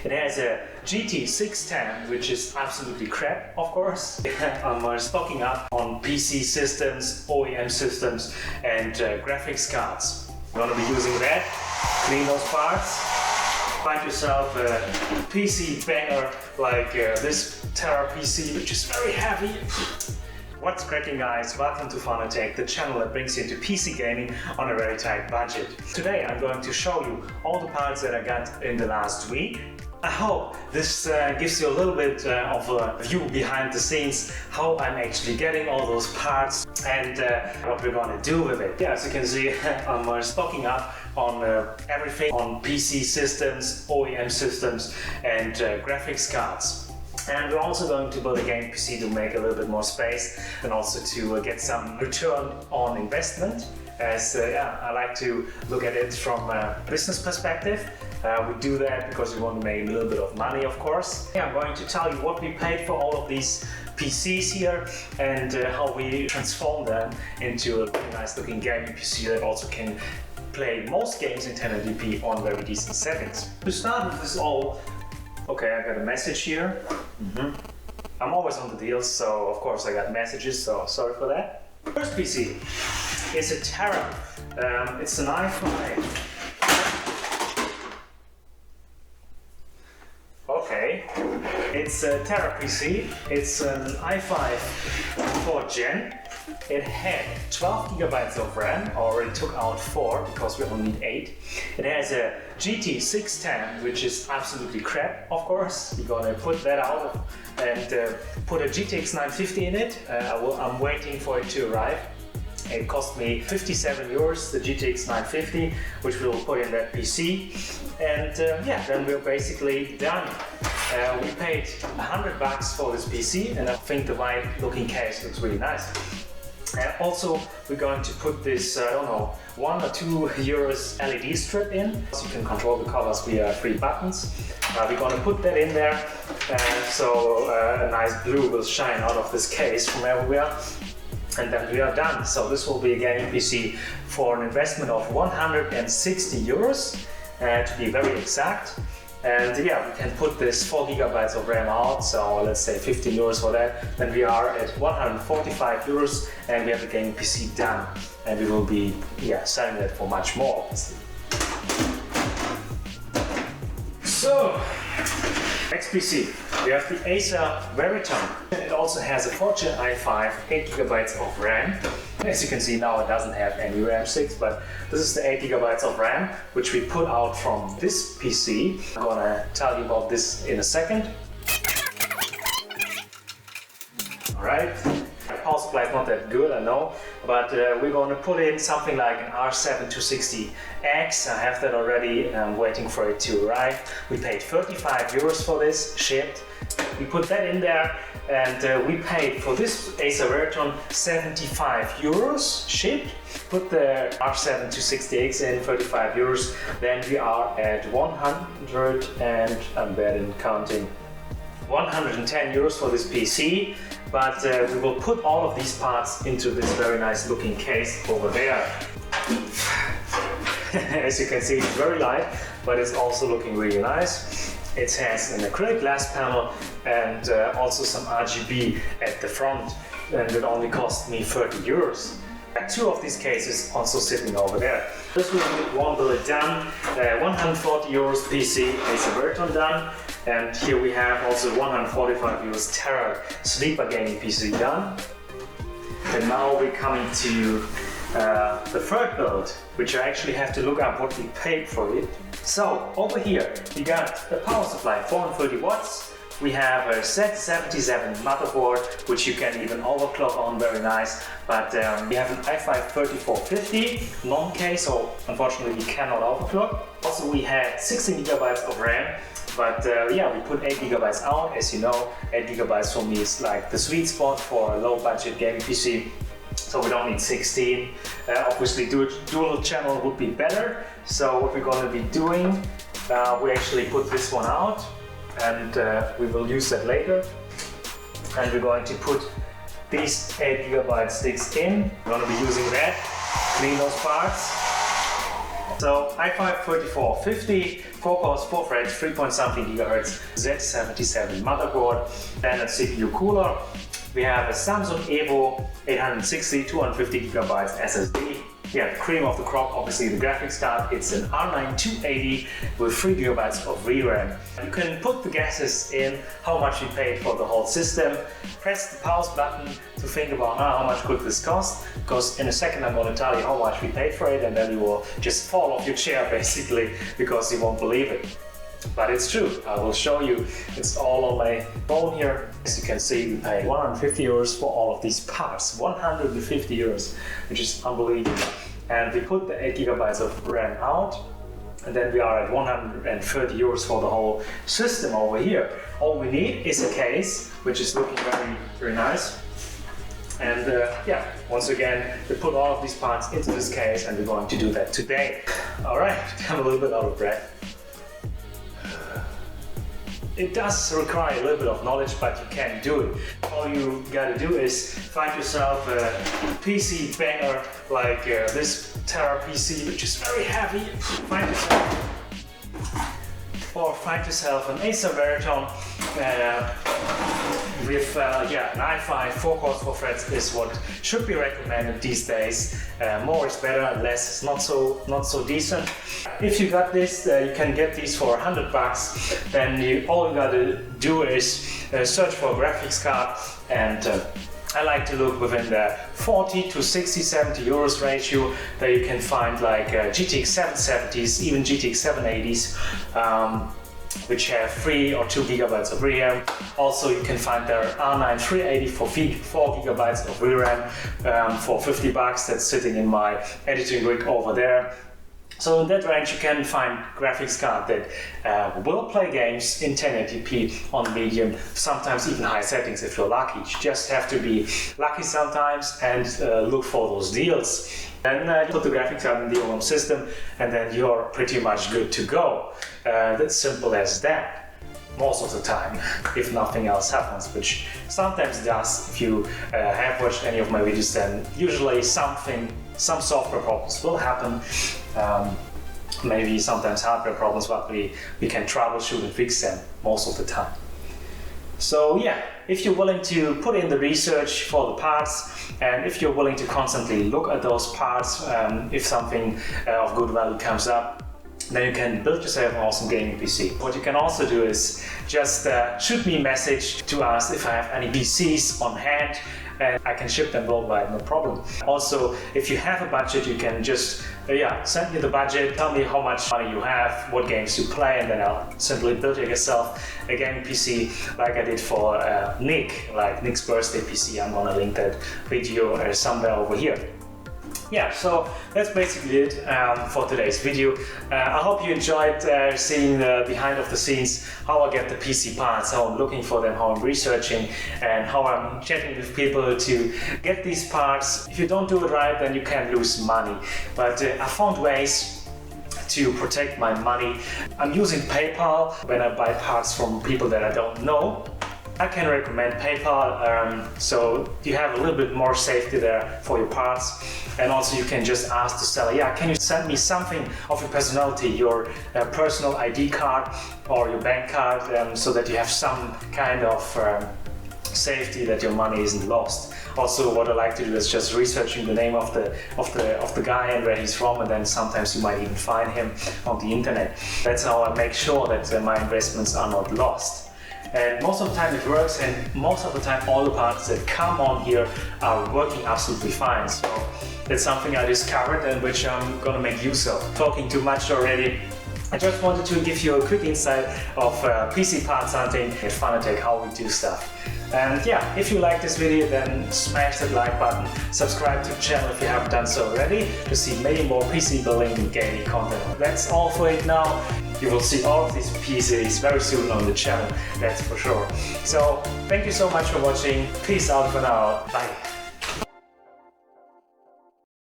It has a GT610, which is absolutely crap, of course. I'm stocking up on PC systems, OEM systems, and graphics cards. I'm gonna be using that, clean those parts. Find yourself a PC banger like this Terra PC, which is very heavy. What's cracking, guys? Welcome to Fanatec, the channel that brings you into PC gaming on a very tight budget. Today I'm going to show you all the parts that I got in the last week. I hope this gives you a little bit of a view behind the scenes, how I'm actually getting all those parts and what we're going to do with it. Yeah, as you can see, I'm stocking up on everything on PC systems, OEM systems, and graphics cards. And we're also going to build a game PC to make a little bit more space and also to get some return on investment. As I like to look at it from a business perspective. We do that because we want to make a little bit of money, of course. I'm going to tell you what we paid for all of these PCs here and how we transform them into a really nice looking gaming PC that also can play most games in 1080p on very decent settings. To start with this all, okay, I got a message here. I'm always on the deals, so of course I got messages, so sorry for that. First PC is a Terra. It's an i5. Okay, it's a Terra PC. It's an i5 4th gen. It had 12 gigabytes of RAM. I already took out 4 because we only need 8. It has a GT610, which is absolutely crap, of course. We're gonna put that out and put a GTX 950 in it. I'm waiting for it to arrive. It cost me 57 euros, the GTX 950, which we'll put in that PC. And then we're basically done. We paid $100 for this PC, and I think the white looking case looks really nice. Also, we're going to put this, I don't know, 1 or 2 euros LED strip in, so you can control the colors via 3 buttons. We're going to put that in there, so a nice blue will shine out of this case from everywhere. And then we are done. So this will be a gaming PC for an investment of 160 euros, to be very exact. And yeah, we can put this 4 gigabytes of RAM out, so let's say 15 euros for that. Then we are at 145 euros and we have the gaming PC done. And we will be selling that for much more. So, next PC, we have the Acer Veriton. It also has a 4th gen i5, 8 gigabytes of RAM. As you can see now, it doesn't have any RAM 6, but this is the 8 gigabytes of RAM, which we put out from this PC. I'm gonna tell you about this in a second. Alright, the power supply is not that good, I know, but we're gonna put in something like an R7 260X. I have that already, I'm waiting for it to arrive. We paid 35 euros for this, shipped. We put that in there, and we paid for this Acer Veriton 75 euros shipped. Put the R7 260X in, 35 euros. Then we are at 100 and I'm bad in counting. 110 euros for this PC, but we will put all of these parts into this very nice looking case over there. As you can see, it's very light, but it's also looking really nice. It has an acrylic glass panel and also some RGB at the front, and it only cost me 30 euros. I have 2 of these cases also sitting over there. This will be one bullet done, 140 euros PC Acer Veriton done, and here we have also 145 euros Terra sleeper gaming PC done. And now we're coming to the third build, which I actually have to look up what we paid for it. So over here we got a power supply, 430 watts. We have a Z77 motherboard, which you can even overclock on, very nice. But we have an i5 3450 non-K, so unfortunately we cannot overclock. Also we had 16 gigabytes of RAM, but we put 8 gigabytes out. As you know, 8 gigabytes for me is like the sweet spot for a low budget gaming PC. So we don't need 16. Obviously dual channel would be better. So what we're going to be doing, we actually put this one out and we will use that later. And we're going to put these 8 gigabyte sticks in. We're going to be using that, clean those parts. So i5-3450, 4 cores, 4 threads, 3 point something gigahertz, Z77 motherboard, standard CPU cooler. We have a Samsung Evo 860, 250 gigabytes SSD. Yeah, cream of the crop, obviously the graphics card. It's an R9 280 with 3 gigabytes of VRAM. You can put the guesses in how much you paid for the whole system. Press the pause button to think about how much could this cost, because in a second I'm going to tell you how much we paid for it, and then you will just fall off your chair basically because you won't believe it. But it's true, I will show you. It's all on my phone here. As you can see, we paid 150 euros for all of these parts. 150 euros, which is unbelievable. And we put the 8 gigabytes of RAM out, and then we are at 130 euros for the whole system over here. All we need is a case, which is looking very, very nice. And yeah, once again, we put all of these parts into this case, and we're going to do that today. All right, I'm a little bit out of breath. It does require a little bit of knowledge, but you can do it. All you gotta do is find yourself a PC banger like this Terra PC, which is very heavy. Find yourself an Acer Veritone with an i5 4 cores 4 threads is what should be recommended these days. More is better, less is not so decent. If you got this, you can get these for $100. Then all you gotta do is search for a graphics card, and I like to look within the 40 to 60, 70 euros ratio. There you can find like GTX 770s, even GTX 780s. Which have 3 or 2 gigabytes of RAM. Also, you can find their R9 380 for 4 gigabytes of VRAM for $50. That's sitting in my editing rig over there. So in that range, you can find graphics card that will play games in 1080p on medium, sometimes even high settings if you're lucky. You just have to be lucky sometimes and look for those deals. Then put the graphics card in the OEM system, and then you're pretty much good to go. That's simple as that. Most of the time, if nothing else happens, which sometimes does. If you have watched any of my videos, then usually some software problems will happen. Maybe sometimes hardware problems, but we can troubleshoot and fix them most of the time. So yeah, if you're willing to put in the research for the parts, and if you're willing to constantly look at those parts, if something of good value comes up, then you can build yourself an awesome gaming PC. What you can also do is just shoot me a message to ask if I have any PCs on hand, and I can ship them worldwide, no problem. Also, if you have a budget, you can just send me the budget, tell me how much money you have, what games you play, and then I'll simply build yourself a gaming PC like I did for Nick, like Nick's birthday PC. I'm gonna link that video somewhere over here. Yeah, so that's basically it for today's video. I hope you enjoyed seeing the behind of the scenes, how I get the PC parts, how I'm looking for them, how I'm researching, and how I'm chatting with people to get these parts. If you don't do it right, then you can lose money. But I found ways to protect my money. I'm using PayPal when I buy parts from people that I don't know. I can recommend PayPal, so you have a little bit more safety there for your parts. And also you can just ask the seller, can you send me something of your personality, your personal ID card or your bank card, so that you have some kind of safety that your money isn't lost. Also, what I like to do is just researching the name of the guy and where he's from, and then sometimes you might even find him on the internet. That's how I make sure that my investments are not lost. And most of the time it works, and most of the time all the parts that come on here are working absolutely fine. So that's something I discovered and which I'm gonna make use of. Talking too much already. I just wanted to give you a quick insight of PC parts hunting at Fanatec, how we do stuff. And yeah, if you like this video, then smash that like button, subscribe to the channel if you haven't done so already, to see many more PC building and gaming content. That's all for it now. You will see all of these PCs very soon on the channel, that's for sure. So thank you so much for watching. Peace out for now. Bye.